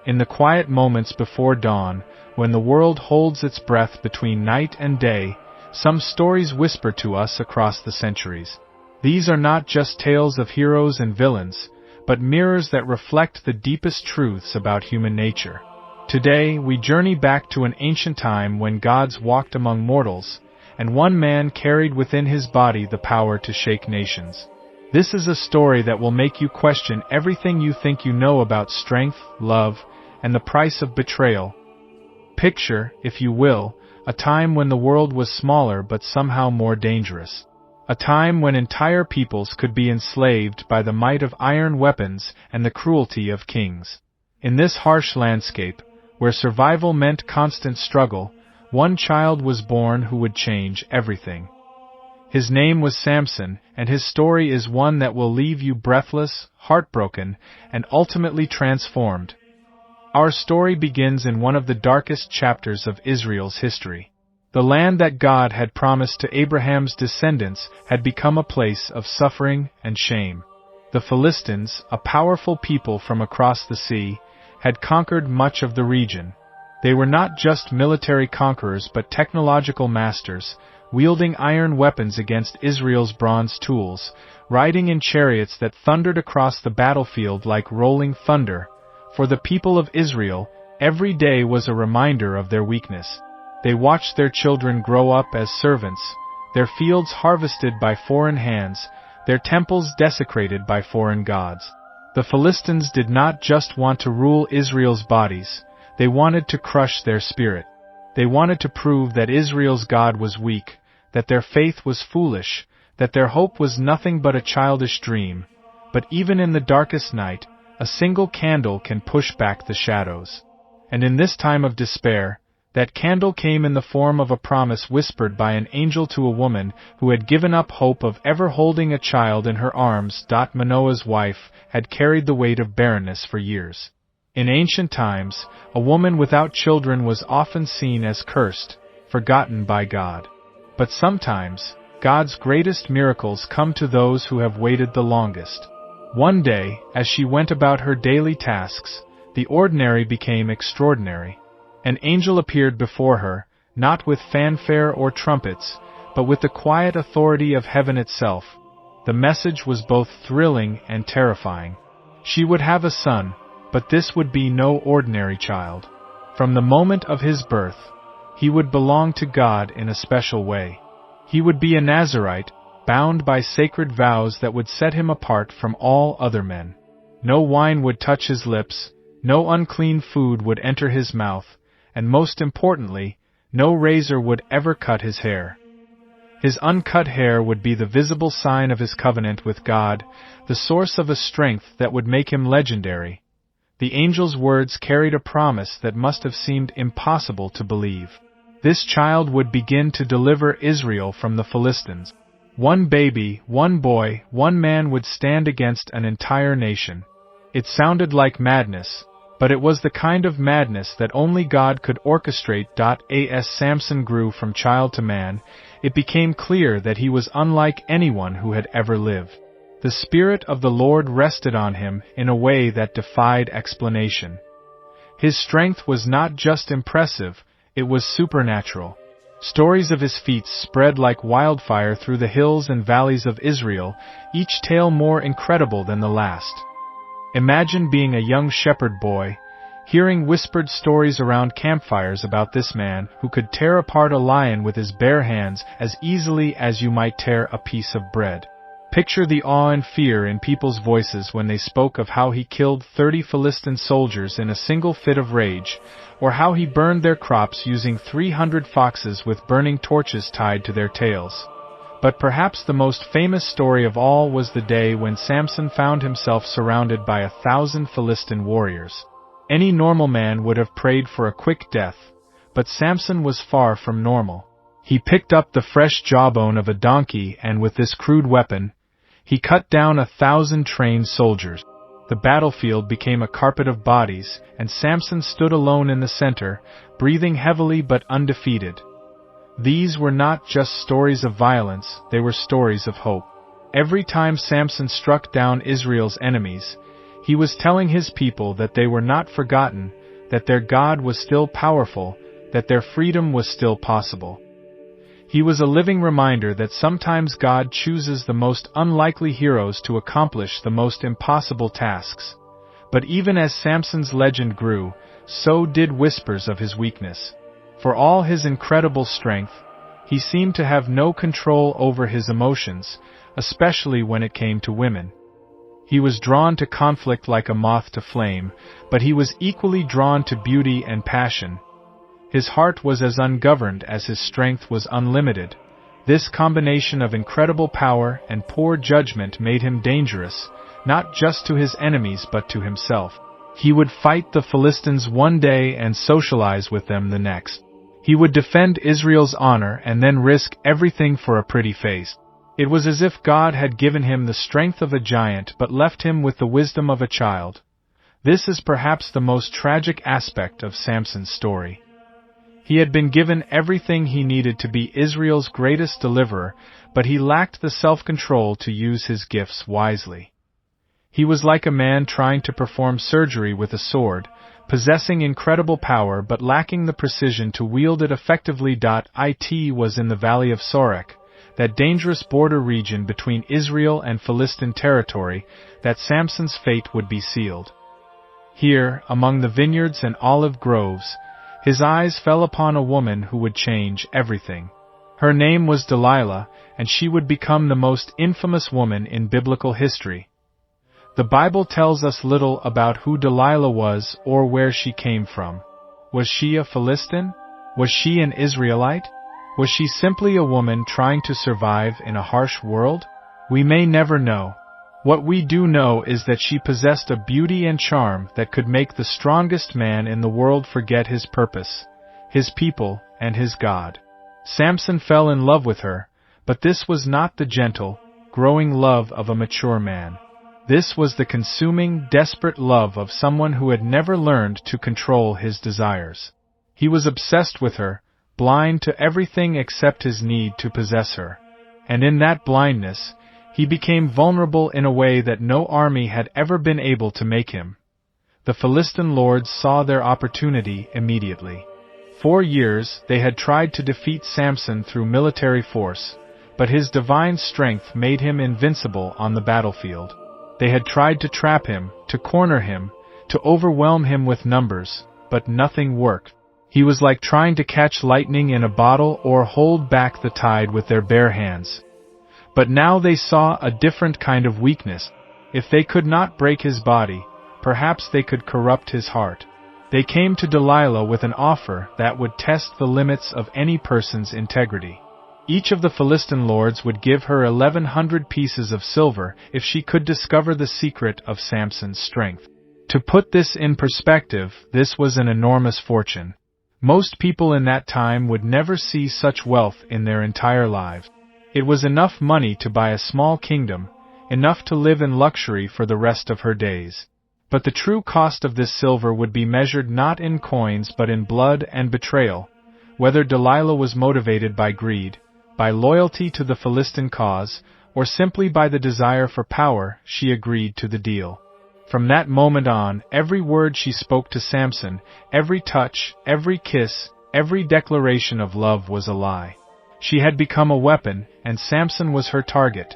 In the quiet moments before dawn, when the world holds its breath between night and day, some stories whisper to us across the centuries. These are not just tales of heroes and villains, but mirrors that reflect the deepest truths about human nature. Today, we journey back to an ancient time when gods walked among mortals, and one man carried within his body the power to shake nations. This is a story that will make you question everything you think you know about strength, love, and the price of betrayal. Picture, if you will, a time when the world was smaller but somehow more dangerous. A time when entire peoples could be enslaved by the might of iron weapons and the cruelty of kings. In this harsh landscape, where survival meant constant struggle, one child was born who would change everything. His name was Samson, and his story is one that will leave you breathless, heartbroken, and ultimately transformed. Our story begins in one of the darkest chapters of Israel's history. The land that God had promised to Abraham's descendants had become a place of suffering and shame. The Philistines, a powerful people from across the sea, had conquered much of the region. They were not just military conquerors but technological masters, wielding iron weapons against Israel's bronze tools, riding in chariots that thundered across the battlefield like rolling thunder. For the people of Israel, every day was a reminder of their weakness. They watched their children grow up as servants, their fields harvested by foreign hands, their temples desecrated by foreign gods. The Philistines did not just want to rule Israel's bodies, they wanted to crush their spirit. They wanted to prove that Israel's God was weak, that their faith was foolish, that their hope was nothing but a childish dream. But even in the darkest night, a single candle can push back the shadows. And in this time of despair, that candle came in the form of a promise whispered by an angel to a woman who had given up hope of ever holding a child in her arms. Manoah's wife had carried the weight of barrenness for years. In ancient times, a woman without children was often seen as cursed, forgotten by God. But sometimes, God's greatest miracles come to those who have waited the longest. One day, as she went about her daily tasks, the ordinary became extraordinary. An angel appeared before her, not with fanfare or trumpets, but with the quiet authority of heaven itself. The message was both thrilling and terrifying. She would have a son, but this would be no ordinary child. From the moment of his birth, he would belong to God in a special way. He would be a Nazirite, bound by sacred vows that would set him apart from all other men. No wine would touch his lips, no unclean food would enter his mouth, and most importantly, no razor would ever cut his hair. His uncut hair would be the visible sign of his covenant with God, the source of a strength that would make him legendary. The angel's words carried a promise that must have seemed impossible to believe. This child would begin to deliver Israel from the Philistines. One baby, one boy, one man would stand against an entire nation. It sounded like madness, but it was the kind of madness that only God could orchestrate. As Samson grew from child to man, it became clear that he was unlike anyone who had ever lived. The Spirit of the Lord rested on him in a way that defied explanation. His strength was not just impressive, it was supernatural. Stories of his feats spread like wildfire through the hills and valleys of Israel, each tale more incredible than the last. Imagine being a young shepherd boy, hearing whispered stories around campfires about this man who could tear apart a lion with his bare hands as easily as you might tear a piece of bread. Picture the awe and fear in people's voices when they spoke of how he killed 30 Philistine soldiers in a single fit of rage, or how he burned their crops using 300 foxes with burning torches tied to their tails. But perhaps the most famous story of all was the day when Samson found himself surrounded by 1,000 Philistine warriors. Any normal man would have prayed for a quick death, but Samson was far from normal. He picked up the fresh jawbone of a donkey and with this crude weapon, he cut down 1,000 trained soldiers. The battlefield became a carpet of bodies, and Samson stood alone in the center, breathing heavily but undefeated. These were not just stories of violence, they were stories of hope. Every time Samson struck down Israel's enemies, he was telling his people that they were not forgotten, that their God was still powerful, that their freedom was still possible. He was a living reminder that sometimes God chooses the most unlikely heroes to accomplish the most impossible tasks. But even as Samson's legend grew, so did whispers of his weakness. For all his incredible strength, he seemed to have no control over his emotions, especially when it came to women. He was drawn to conflict like a moth to flame, but he was equally drawn to beauty and passion. His heart was as ungoverned as his strength was unlimited. This combination of incredible power and poor judgment made him dangerous, not just to his enemies but to himself. He would fight the Philistines one day and socialize with them the next. He would defend Israel's honor and then risk everything for a pretty face. It was as if God had given him the strength of a giant but left him with the wisdom of a child. This is perhaps the most tragic aspect of Samson's story. He had been given everything he needed to be Israel's greatest deliverer, but he lacked the self-control to use his gifts wisely. He was like a man trying to perform surgery with a sword, possessing incredible power but lacking the precision to wield it effectively. It was in the valley of Sorek, that dangerous border region between Israel and Philistine territory, that Samson's fate would be sealed. Here, among the vineyards and olive groves, his eyes fell upon a woman who would change everything. Her name was Delilah, and she would become the most infamous woman in biblical history. The Bible tells us little about who Delilah was or where she came from. Was she a Philistine? Was she an Israelite? Was she simply a woman trying to survive in a harsh world? We may never know. What we do know is that she possessed a beauty and charm that could make the strongest man in the world forget his purpose, his people, and his God. Samson fell in love with her, but this was not the gentle, growing love of a mature man. This was the consuming, desperate love of someone who had never learned to control his desires. He was obsessed with her, blind to everything except his need to possess her. And in that blindness, he became vulnerable in a way that no army had ever been able to make him. The Philistine lords saw their opportunity immediately. 4 years they had tried to defeat Samson through military force, but his divine strength made him invincible on the battlefield. They had tried to trap him, to corner him, to overwhelm him with numbers, but nothing worked. He was like trying to catch lightning in a bottle or hold back the tide with their bare hands. But now they saw a different kind of weakness. If they could not break his body, perhaps they could corrupt his heart. They came to Delilah with an offer that would test the limits of any person's integrity. Each of the Philistine lords would give her 1,100 pieces of silver if she could discover the secret of Samson's strength. To put this in perspective, this was an enormous fortune. Most people in that time would never see such wealth in their entire lives. It was enough money to buy a small kingdom, enough to live in luxury for the rest of her days. But the true cost of this silver would be measured not in coins but in blood and betrayal. Whether Delilah was motivated by greed, by loyalty to the Philistine cause, or simply by the desire for power, she agreed to the deal. From that moment on, every word she spoke to Samson, every touch, every kiss, every declaration of love was a lie. She had become a weapon, and Samson was her target.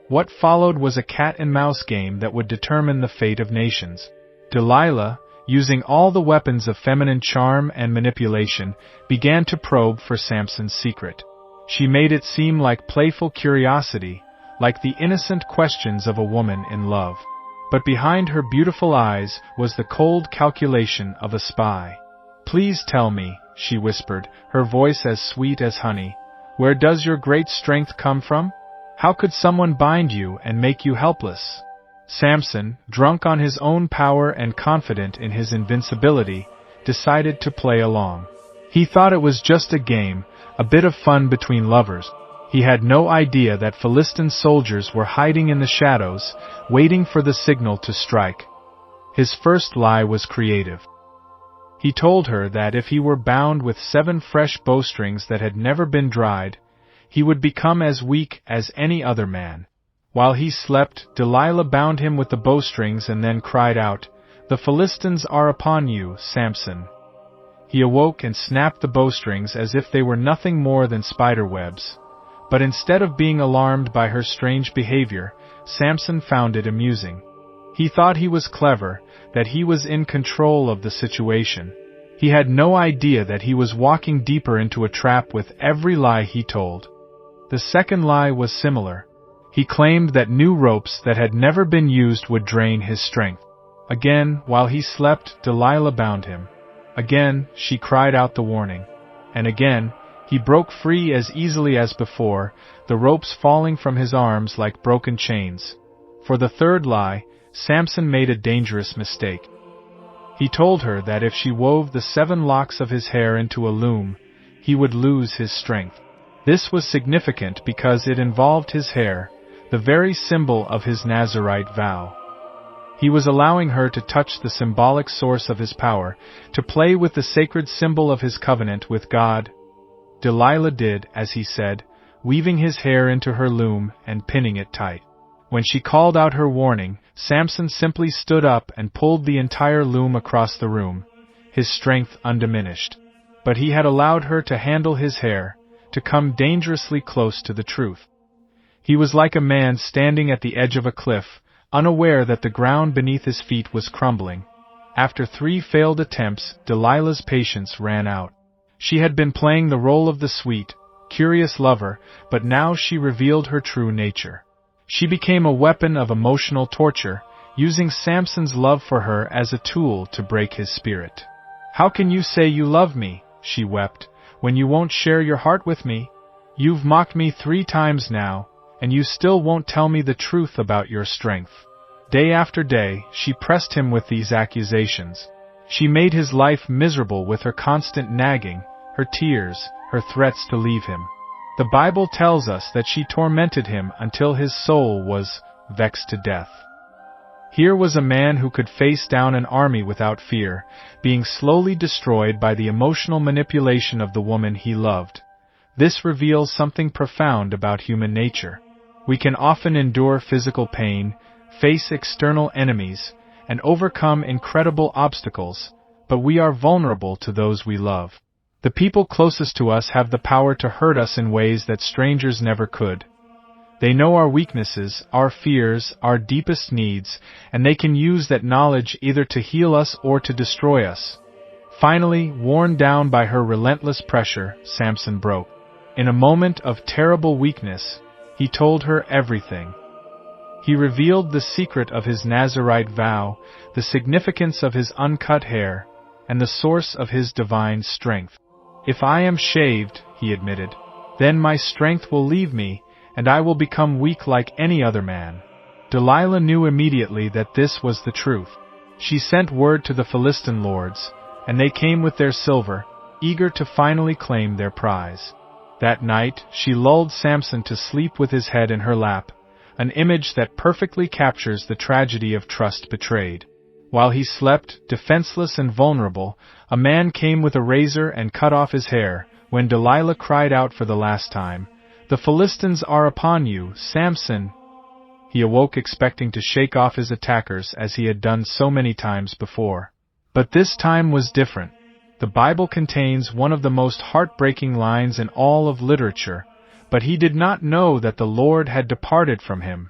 What followed was a cat-and-mouse game that would determine the fate of nations. Delilah, using all the weapons of feminine charm and manipulation, began to probe for Samson's secret. She made it seem like playful curiosity, like the innocent questions of a woman in love. But behind her beautiful eyes was the cold calculation of a spy. "Please tell me," she whispered, her voice as sweet as honey, "where does your great strength come from? How could someone bind you and make you helpless?" Samson, drunk on his own power and confident in his invincibility, decided to play along. He thought it was just a game, a bit of fun between lovers. He had no idea that Philistine soldiers were hiding in the shadows, waiting for the signal to strike. His first lie was creative. He told her that if he were bound with 7 fresh bowstrings that had never been dried, he would become as weak as any other man. While he slept, Delilah bound him with the bowstrings and then cried out, "The Philistines are upon you, Samson." He awoke and snapped the bowstrings as if they were nothing more than spider webs. But instead of being alarmed by her strange behavior, Samson found it amusing. He thought he was clever, that he was in control of the situation. He had no idea that he was walking deeper into a trap with every lie he told. The second lie was similar. He claimed that new ropes that had never been used would drain his strength. Again, while he slept, Delilah bound him. Again, she cried out the warning. And again, he broke free as easily as before, the ropes falling from his arms like broken chains. For the third lie, Samson made a dangerous mistake. He told her that if she wove the 7 locks of his hair into a loom, he would lose his strength. This was significant because it involved his hair, the very symbol of his Nazirite vow. He was allowing her to touch the symbolic source of his power, to play with the sacred symbol of his covenant with God. Delilah did as he said, weaving his hair into her loom and pinning it tight. When she called out her warning, Samson simply stood up and pulled the entire loom across the room, his strength undiminished. But he had allowed her to handle his hair, to come dangerously close to the truth. He was like a man standing at the edge of a cliff, unaware that the ground beneath his feet was crumbling. After 3 failed attempts, Delilah's patience ran out. She had been playing the role of the sweet, curious lover, but now she revealed her true nature. She became a weapon of emotional torture, using Samson's love for her as a tool to break his spirit. "How can you say you love me," she wept, "when you won't share your heart with me? You've mocked me 3 times now, and you still won't tell me the truth about your strength." Day after day, she pressed him with these accusations. She made his life miserable with her constant nagging, her tears, her threats to leave him. The Bible tells us that she tormented him until his soul was vexed to death. Here was a man who could face down an army without fear, being slowly destroyed by the emotional manipulation of the woman he loved. This reveals something profound about human nature. We can often endure physical pain, face external enemies, and overcome incredible obstacles, but we are vulnerable to those we love. The people closest to us have the power to hurt us in ways that strangers never could. They know our weaknesses, our fears, our deepest needs, and they can use that knowledge either to heal us or to destroy us. Finally, worn down by her relentless pressure, Samson broke. In a moment of terrible weakness, he told her everything. He revealed the secret of his Nazirite vow, the significance of his uncut hair, and the source of his divine strength. "If I am shaved," he admitted, "then my strength will leave me, and I will become weak like any other man." Delilah knew immediately that this was the truth. She sent word to the Philistine lords, and they came with their silver, eager to finally claim their prize. That night, she lulled Samson to sleep with his head in her lap, an image that perfectly captures the tragedy of trust betrayed. While he slept, defenseless and vulnerable, a man came with a razor and cut off his hair. When Delilah cried out for the last time, "The Philistines are upon you, Samson!" He awoke expecting to shake off his attackers as he had done so many times before. But this time was different. The Bible contains one of the most heartbreaking lines in all of literature, but he did not know that the Lord had departed from him.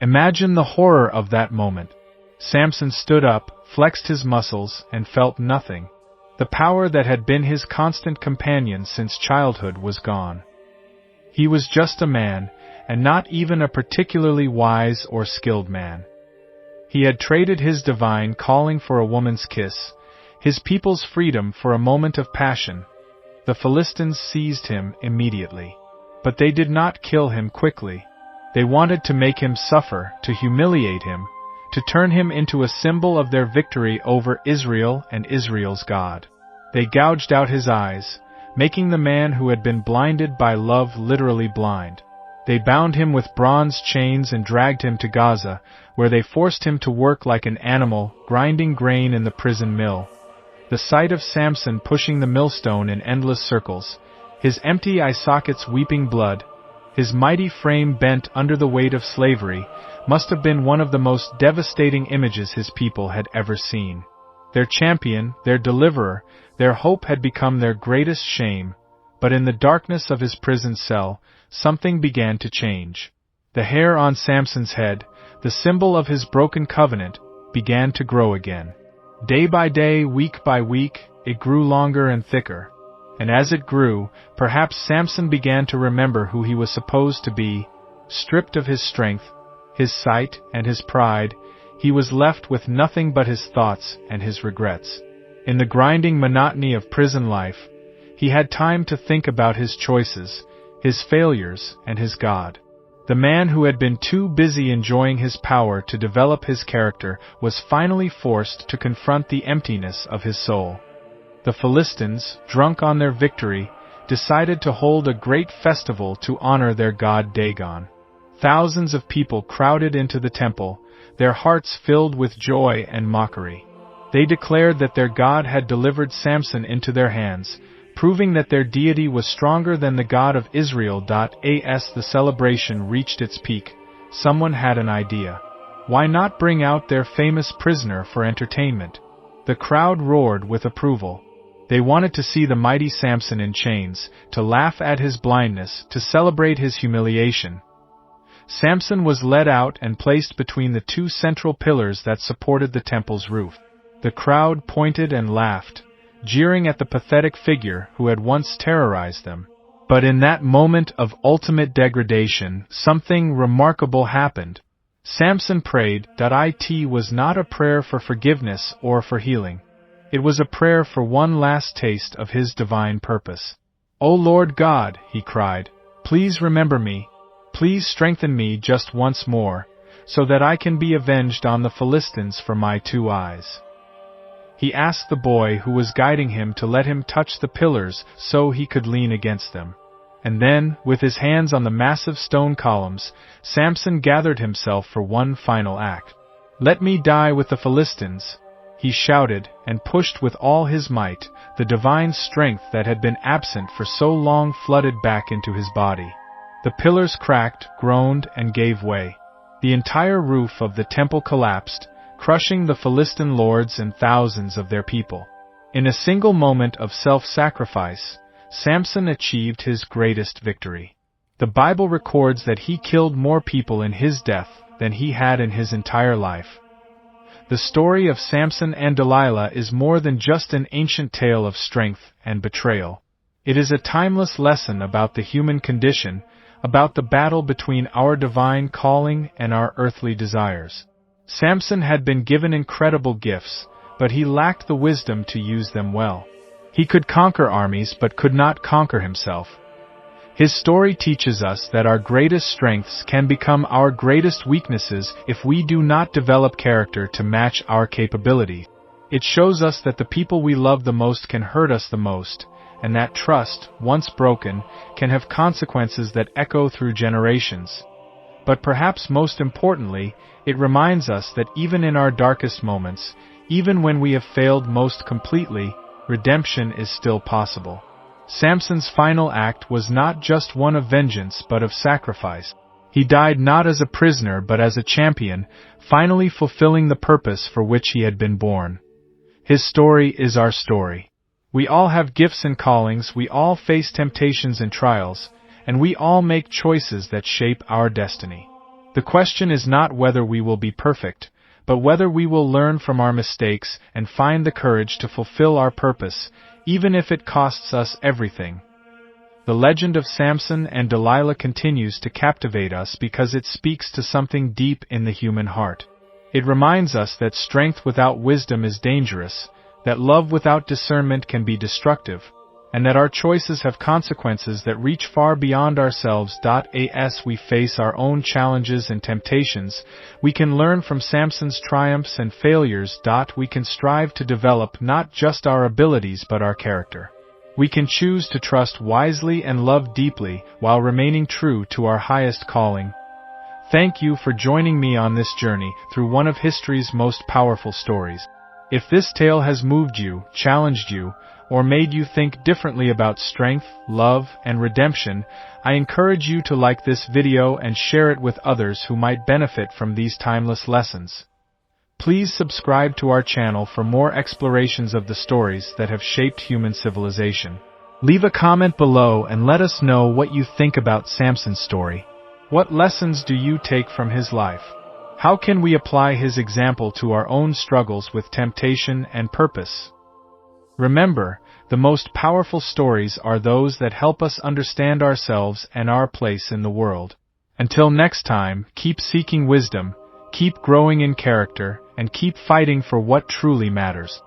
Imagine the horror of that moment. Samson stood up, flexed his muscles, and felt nothing. The power that had been his constant companion since childhood was gone. He was just a man, and not even a particularly wise or skilled man. He had traded his divine calling for a woman's kiss, his people's freedom for a moment of passion. The Philistines seized him immediately. But they did not kill him quickly. They wanted to make him suffer, to humiliate him, to turn him into a symbol of their victory over Israel and Israel's God. They gouged out his eyes, making the man who had been blinded by love literally blind. They bound him with bronze chains and dragged him to Gaza, where they forced him to work like an animal, grinding grain in the prison mill. The sight of Samson pushing the millstone in endless circles, his empty eye sockets weeping blood, His mighty frame bent under the weight of slavery must have been one of the most devastating images his people had ever seen. Their champion, their deliverer, their hope had become their greatest shame, but in the darkness of his prison cell, something began to change. The hair on Samson's head, the symbol of his broken covenant, began to grow again. Day by day, week by week, it grew longer and thicker. And as it grew, perhaps Samson began to remember who he was supposed to be. Stripped of his strength, his sight, and his pride, he was left with nothing but his thoughts and his regrets. In the grinding monotony of prison life, he had time to think about his choices, his failures, and his God. The man who had been too busy enjoying his power to develop his character was finally forced to confront the emptiness of his soul. The Philistines, drunk on their victory, decided to hold a great festival to honor their god Dagon. Thousands of people crowded into the temple, their hearts filled with joy and mockery. They declared that their god had delivered Samson into their hands, proving that their deity was stronger than the God of Israel. As the celebration reached its peak, someone had an idea. Why not bring out their famous prisoner for entertainment? The crowd roared with approval. They wanted to see the mighty Samson in chains, to laugh at his blindness, to celebrate his humiliation. Samson was led out and placed between the two central pillars that supported the temple's roof. The crowd pointed and laughed, jeering at the pathetic figure who had once terrorized them. But in that moment of ultimate degradation, something remarkable happened. Samson prayed. It was not a prayer for forgiveness or for healing. It was a prayer for one last taste of his divine purpose. "O Lord God," he cried, "please remember me. Please strengthen me just once more, so that I can be avenged on the Philistines for my 2 eyes." He asked the boy who was guiding him to let him touch the pillars so he could lean against them. And then, with his hands on the massive stone columns, Samson gathered himself for one final act. "Let me die with the Philistines," he shouted, and pushed with all his might. The divine strength that had been absent for so long flooded back into his body. The pillars cracked, groaned, and gave way. The entire roof of the temple collapsed, crushing the Philistine lords and thousands of their people. In a single moment of self-sacrifice, Samson achieved his greatest victory. The Bible records that he killed more people in his death than he had in his entire life. The story of Samson and Delilah is more than just an ancient tale of strength and betrayal. It is a timeless lesson about the human condition, about the battle between our divine calling and our earthly desires. Samson had been given incredible gifts, but he lacked the wisdom to use them well. He could conquer armies but could not conquer himself. His story teaches us that our greatest strengths can become our greatest weaknesses if we do not develop character to match our capability. It shows us that the people we love the most can hurt us the most, and that trust, once broken, can have consequences that echo through generations. But perhaps most importantly, it reminds us that even in our darkest moments, even when we have failed most completely, redemption is still possible. Samson's final act was not just one of vengeance but of sacrifice. He died not as a prisoner but as a champion, finally fulfilling the purpose for which he had been born. His story is our story. We all have gifts and callings, we all face temptations and trials, and we all make choices that shape our destiny. The question is not whether we will be perfect, but whether we will learn from our mistakes and find the courage to fulfill our purpose, even if it costs us everything. The legend of Samson and Delilah continues to captivate us because it speaks to something deep in the human heart. It reminds us that strength without wisdom is dangerous, that love without discernment can be destructive, and that our choices have consequences that reach far beyond ourselves. As we face our own challenges and temptations, we can learn from Samson's triumphs and failures. We can strive to develop not just our abilities but our character. We can choose to trust wisely and love deeply while remaining true to our highest calling. Thank you for joining me on this journey through one of history's most powerful stories. If this tale has moved you, challenged you, or made you think differently about strength, love, and redemption, I encourage you to like this video and share it with others who might benefit from these timeless lessons. Please subscribe to our channel for more explorations of the stories that have shaped human civilization. Leave a comment below and let us know what you think about Samson's story. What lessons do you take from his life? How can we apply his example to our own struggles with temptation and purpose? Remember, the most powerful stories are those that help us understand ourselves and our place in the world. Until next time, keep seeking wisdom, keep growing in character, and keep fighting for what truly matters.